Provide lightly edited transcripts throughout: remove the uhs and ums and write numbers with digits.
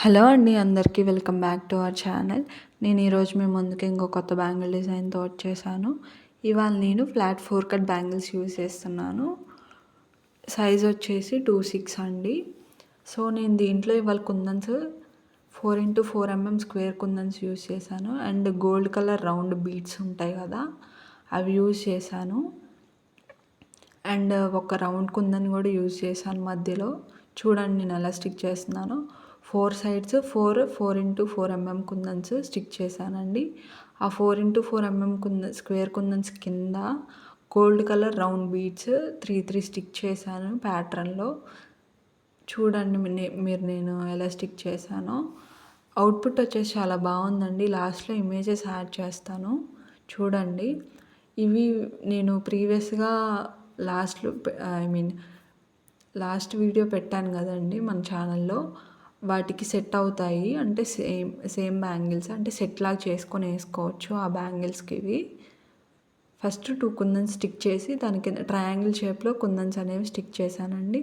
Hello అండి, అందరికీ welcome back to our channel. నేను ఈరోజు మీ ముందుకి ఇంకో కొత్త బ్యాంగిల్ డిజైన్తో వచ్చేసాను. ఇవాళ నేను ఫ్లాట్ 4 కట్ బ్యాంగిల్స్ యూజ్ చేస్తున్నాను. సైజ్ వచ్చేసి 2/6 అండి. సో నేను దీంట్లో ఇవాళ కుందన్స్ 4x4 mm స్క్వేర్ కుందన్స్ యూజ్ చేశాను. And gold colour round beads ఉంటాయి కదా, అవి యూజ్ చేశాను. అండ్ ఒక రౌండ్ కుందన్ కూడా యూజ్ చేశాను మధ్యలో. చూడండి నేను ఎలా స్టిక్ చేస్తున్నాను. 4 సైడ్స్ 4x4 mm కుందన్స్ స్టిక్ చేశానండి. ఆ 4x4 mm స్క్వేర్ కుందన్స్ కింద gold colour round beads 3 stick చేశాను ప్యాటర్న్లో. చూడండి మీరు నేను ఎలా స్టిక్ చేశానో. అవుట్పుట్ వచ్చేసి చాలా బాగుందండి. లాస్ట్లో ఇమేజెస్ యాడ్ చేస్తాను, చూడండి. ఇవి నేను ప్రీవియస్గా లాస్ట్ వీడియో పెట్టాను కదండి మన ఛానల్లో. వాటికి సెట్ అవుతాయి, అంటే సేమ్ బ్యాంగిల్స్, అంటే సెట్ లాగా చేసుకొని వేసుకోవచ్చు ఆ బ్యాంగిల్స్కి. ఇవి ఫస్ట్ 2 కుందన్స్ స్టిక్ చేసి దాని కింద ట్రయాంగిల్ షేప్లో కుందన్స్ అనేవి స్టిక్ చేశానండి.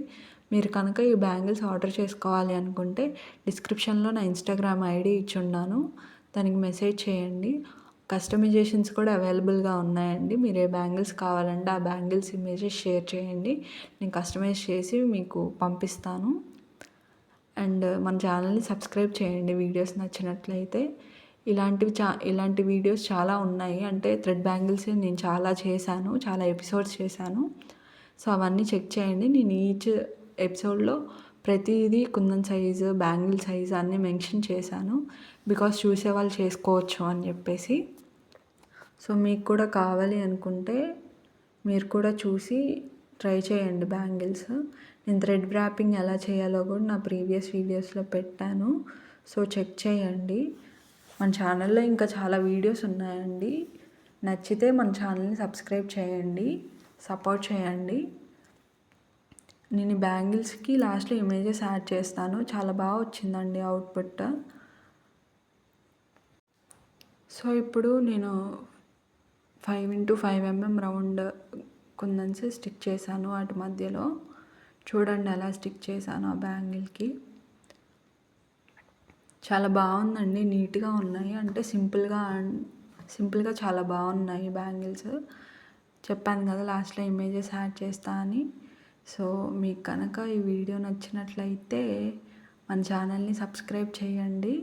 మీరు కనుక ఈ బ్యాంగిల్స్ ఆర్డర్ చేసుకోవాలి అనుకుంటే డిస్క్రిప్షన్లో నా ఇన్స్టాగ్రామ్ ఐడి ఇచ్చున్నాను, దానికి మెసేజ్ చేయండి. కస్టమైజేషన్స్ కూడా అవైలబుల్గా ఉన్నాయండి. మీరు ఏ బ్యాంగిల్స్ కావాలంటే ఆ బ్యాంగిల్స్ ఇమేజెస్ షేర్ చేయండి, నేను కస్టమైజ్ చేసి మీకు పంపిస్తాను. అండ్ మన ఛానల్ని సబ్స్క్రైబ్ చేయండి వీడియోస్ నచ్చినట్లయితే. ఇలాంటి వీడియోస్ చాలా ఉన్నాయి. అంటే థ్రెడ్ బ్యాంగిల్స్ నేను చాలా చేశాను, చాలా ఎపిసోడ్స్ చేశాను. సో అవన్నీ చెక్ చేయండి. నేను ఈచ్ ఎపిసోడ్లో ప్రతిదీ కుందన్ సైజు, బ్యాంగిల్ సైజు అన్నీ మెన్షన్ చేశాను, బికాస్ చూసేవాళ్ళు చేసుకోవచ్చు అని చెప్పేసి. సో మీకు కూడా కావాలి అనుకుంటే మీరు కూడా చూసి ట్రై చేయండి బ్యాంగిల్స్. నేను థ్రెడ్ ర్యాపింగ్ ఎలా చేయాలో కూడా నా ప్రీవియస్ వీడియోస్లో పెట్టాను, సో చెక్ చేయండి. మన ఛానల్లో ఇంకా చాలా వీడియోస్ ఉన్నాయండి. నచ్చితే మన ఛానల్ని సబ్స్క్రైబ్ చేయండి, సపోర్ట్ చేయండి. నేను ఈ బ్యాంగిల్స్కి లాస్ట్లో ఇమేజెస్ యాడ్ చేస్తాను. చాలా బాగా వచ్చిందండి అవుట్పుట్. సో ఇప్పుడు నేను 5x5 mm రౌండ్ కుందన్స్ స్టిక్ చేశాను వాటి మధ్యలో. చూడండి ఎలా స్టిక్ చేశాను ఆ బ్యాంగిల్కి. చాలా బాగుందండి, నీట్గా ఉన్నాయి. అంటే సింపుల్గా చాలా బాగున్నాయి బ్యాంగిల్స్. చెప్పాను కదా లాస్ట్లో ఇమేజెస్ యాడ్ చేస్తా అని. సో మీకు కనుక ఈ వీడియో నచ్చినట్లయితే మన ఛానల్ని సబ్స్క్రైబ్ చేయండి.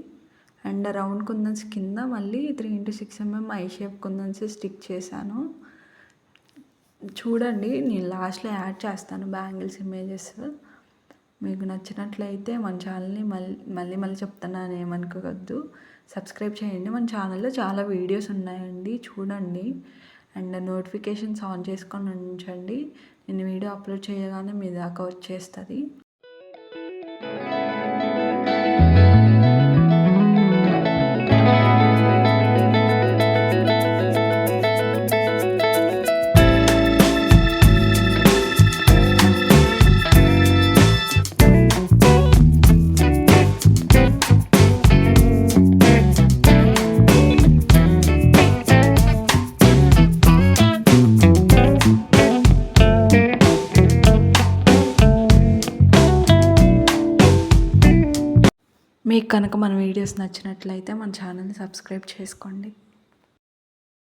అండ్ రౌండ్ కుందన్స్ కింద మళ్ళీ 3x6 mm I shape kundans stick చేశాను. చూడండి నేను లాస్ట్లో యాడ్ చేస్తాను బ్యాంగిల్స్ ఇమేజెస్. మీకు నచ్చినట్లయితే మన ఛానల్ని మళ్ళీ చెప్తున్నాను, ఏమనుకోవద్దు. సబ్స్క్రైబ్ చేయండి. మన ఛానల్లో చాలా వీడియోస్ ఉన్నాయండి, చూడండి. అండ్ నోటిఫికేషన్స్ ఆన్ చేసుకొని ఉంచండి. నేను వీడియో అప్లోడ్ చేయగానే మీ దాకా వచ్చేస్తుంది. మీకు కనుక మన వీడియోస్ నచ్చినట్లయితే మన ఛానల్ని సబ్స్క్రైబ్ చేసుకోండి.